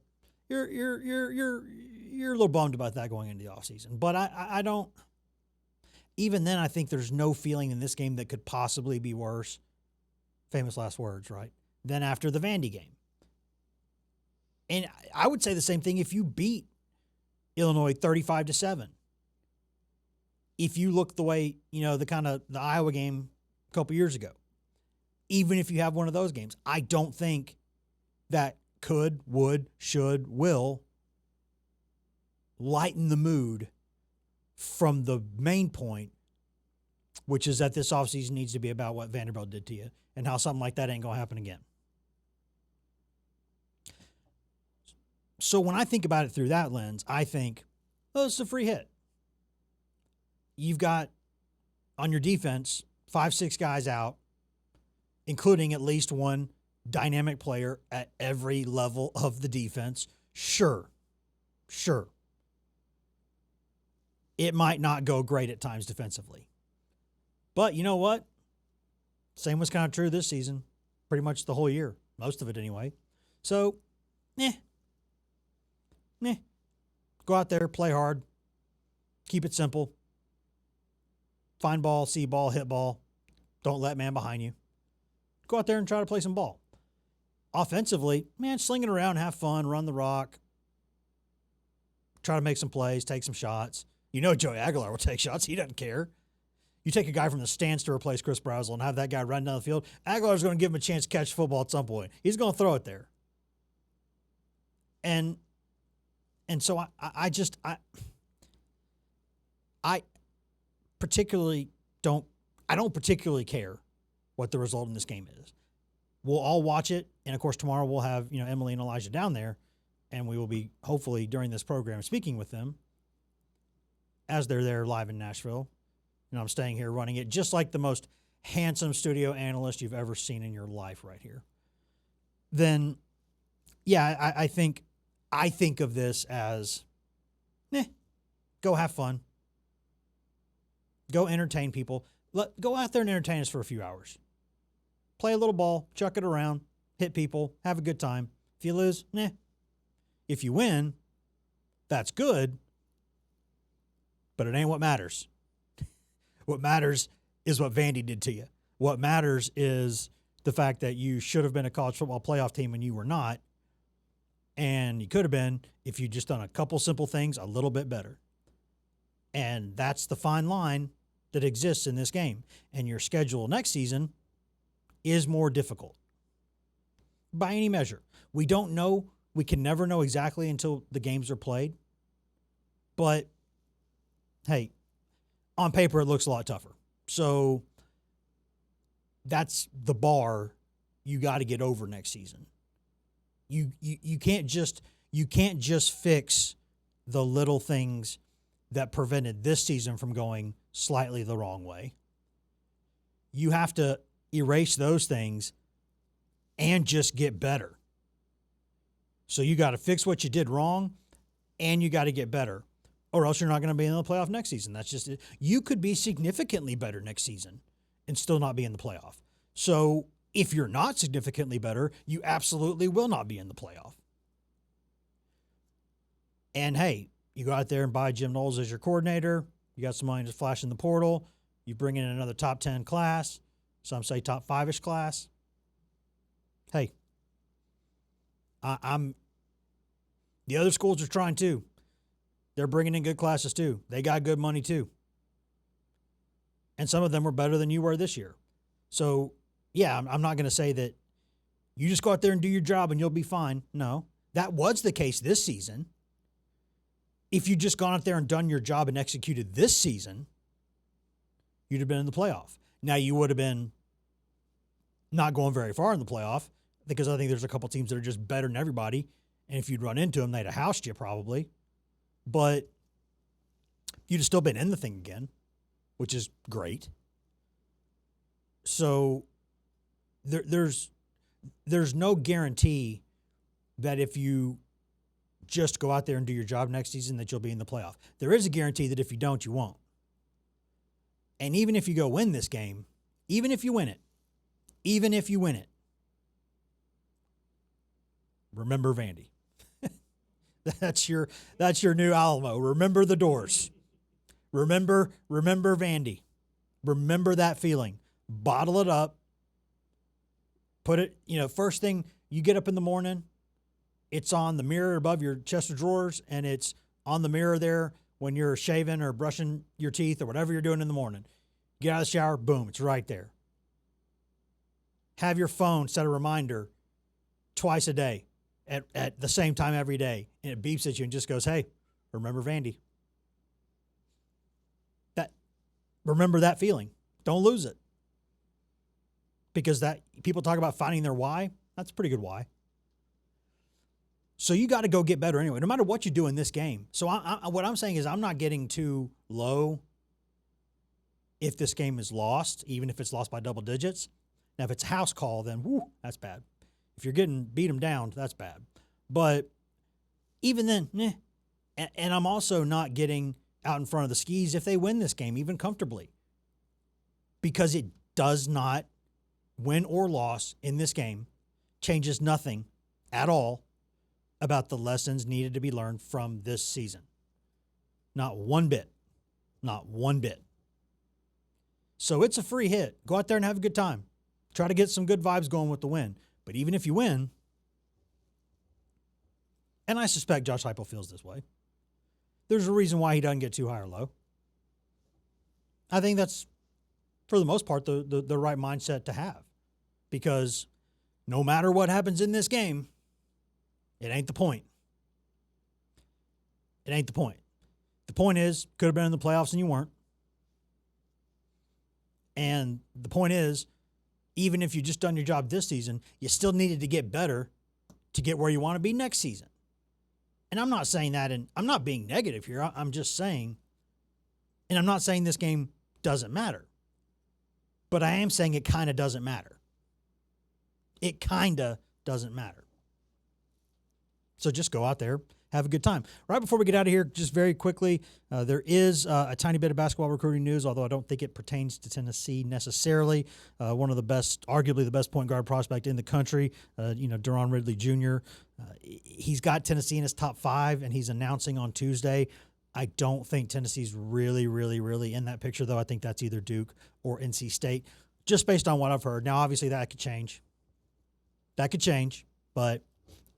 [SPEAKER 1] you're a little bummed about that going into the offseason. But I don't. Even then, I think there's no feeling in this game that could possibly be worse. Famous last words, right? Than after the Vandy game. And I would say the same thing if you beat Illinois 35-7. If you look the way, the Iowa game a couple years ago. Even if you have one of those games, I don't think that could, would, should, will lighten the mood from the main point, which is that this offseason needs to be about what Vanderbilt did to you and how something like that ain't going to happen again. So when I think about it through that lens, I think, oh, it's a free hit. You've got, on your defense, 5-6 guys out, including at least one dynamic player at every level of the defense. Sure. It might not go great at times defensively. But you know what? Same was kind of true this season. Pretty much the whole year. Most of it anyway. So, go out there, play hard. Keep it simple. Find ball, see ball, hit ball. Don't let man behind you. Go out there and try to play some ball. Offensively, sling it around, have fun, run the rock. Try to make some plays, take some shots. Joey Aguilar will take shots. He doesn't care. You take a guy from the stands to replace Chris Brazel and have that guy run down the field. Aguilar's going to give him a chance to catch football at some point. He's going to throw it there. And so I particularly don't particularly care what the result in this game is. We'll all watch it. And of course, tomorrow we'll have, Emily and Elijah down there, and we will be hopefully during this program speaking with them as they're there live in Nashville. I'm staying here running it just like the most handsome studio analyst you've ever seen in your life right here. then yeah, I think of this as, go have fun. Go entertain people. Go out there and entertain us for a few hours. Play a little ball, chuck it around, hit people, have a good time. If you lose, If you win, that's good, but it ain't what matters. What matters is what Vandy did to you. What matters is the fact that you should have been a college football playoff team and you were not, and you could have been if you just done a couple simple things a little bit better. And that's the fine line that exists in this game. And your schedule next season is more difficult by any measure. We don't know. We can never know exactly until the games are played. But, hey, on paper, it looks a lot tougher. So that's the bar you got to get over next season. You can't just fix the little things that prevented this season from going slightly the wrong way. You have to erase those things and just get better. So you got to fix what you did wrong, and you got to get better, or else you're not going to be in the playoff next season. That's just it. You could be significantly better next season and still not be in the playoff. So if you're not significantly better, you absolutely will not be in the playoff. And hey, you go out there and buy Jim Knowles as your coordinator. You got some money to flash in the portal. You bring in another top 10 class. Some say top 5-ish class. Hey, I'm the other schools are trying too. They're bringing in good classes too. They got good money too. And some of them were better than you were this year. So, yeah, I'm not going to say that you just go out there and do your job and you'll be fine. No, that was the case this season. If you'd just gone out there and done your job and executed this season, you'd have been in the playoff. Now, you would have been not going very far in the playoff because I think there's a couple teams that are just better than everybody. And if you'd run into them, they'd have housed you probably. But you'd have still been in the thing again, which is great. So there's no guarantee that if you just go out there and do your job next season that you'll be in the playoff. There is a guarantee that if you don't, you won't. And even if you go win this game, even if you win it, remember Vandy. That's your new Alamo. Remember the doors. Remember Vandy. Remember that feeling. Bottle it up. Put it, first thing you get up in the morning, it's on the mirror above your chest of drawers, and it's on the mirror there when you're shaving or brushing your teeth or whatever you're doing in the morning. Get out of the shower, boom, it's right there. Have your phone set a reminder twice a day at the same time every day, and it beeps at you and just goes, hey, remember Vandy. Remember that feeling. Don't lose it. Because that people talk about finding their why. That's a pretty good why. So you got to go get better anyway, no matter what you do in this game. So what I'm saying is I'm not getting too low if this game is lost, even if it's lost by double digits. Now, if it's a house call, then that's bad. If you're beat them down, that's bad. But even then, And I'm also not getting out in front of the skis if they win this game, even comfortably. Because it does not, win or loss in this game, changes nothing at all about the lessons needed to be learned from this season. Not one bit. Not one bit. So it's a free hit. Go out there and have a good time. Try to get some good vibes going with the win. But even if you win, and I suspect Josh Heupel feels this way, there's a reason why he doesn't get too high or low. I think that's, for the most part, the right mindset to have. Because no matter what happens in this game, it ain't the point. It ain't the point. The point is, could have been in the playoffs and you weren't. And the point is, even if you just done your job this season, you still needed to get better to get where you want to be next season. And I'm not saying that, and I'm not being negative here. I'm just saying, and I'm not saying this game doesn't matter. But I am saying it kind of doesn't matter. It kind of doesn't matter. So just go out there, have a good time. Right before we get out of here, just very quickly, there is a tiny bit of basketball recruiting news, although I don't think it pertains to Tennessee necessarily. One of the best, arguably the best point guard prospect in the country, Deron Ridley Jr. He's got Tennessee in his top 5, and he's announcing on Tuesday. I don't think Tennessee's really, really, really in that picture, though. I think that's either Duke or NC State, just based on what I've heard. Now, obviously, that could change. But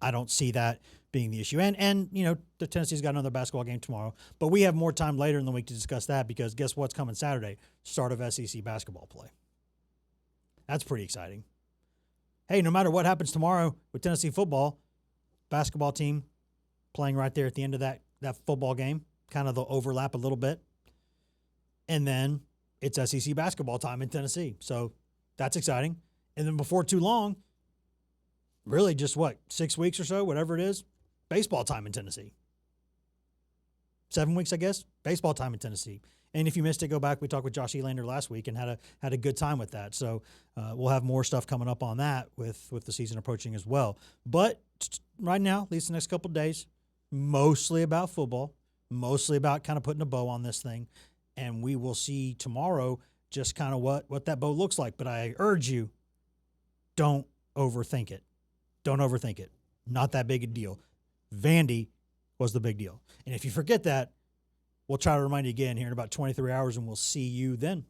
[SPEAKER 1] I don't see that being the issue. And the Tennessee's got another basketball game tomorrow. But we have more time later in the week to discuss that because guess what's coming Saturday? Start of SEC basketball play. That's pretty exciting. Hey, no matter what happens tomorrow with Tennessee football, basketball team playing right there at the end of that football game, kind of they'll overlap a little bit. And then it's SEC basketball time in Tennessee. So that's exciting. And then before too long, really just 6 weeks or so, whatever it is, baseball time in Tennessee. 7 weeks, I guess, baseball time in Tennessee. And if you missed it, go back. We talked with Josh Elander last week and had a good time with that. So we'll have more stuff coming up on that with the season approaching as well. But right now, at least the next couple of days, mostly about football, mostly about kind of putting a bow on this thing. And we will see tomorrow just kind of what that bow looks like. But I urge you, don't overthink it. Don't overthink it. Not that big a deal. Vandy was the big deal. And if you forget that, we'll try to remind you again here in about 23 hours, and we'll see you then.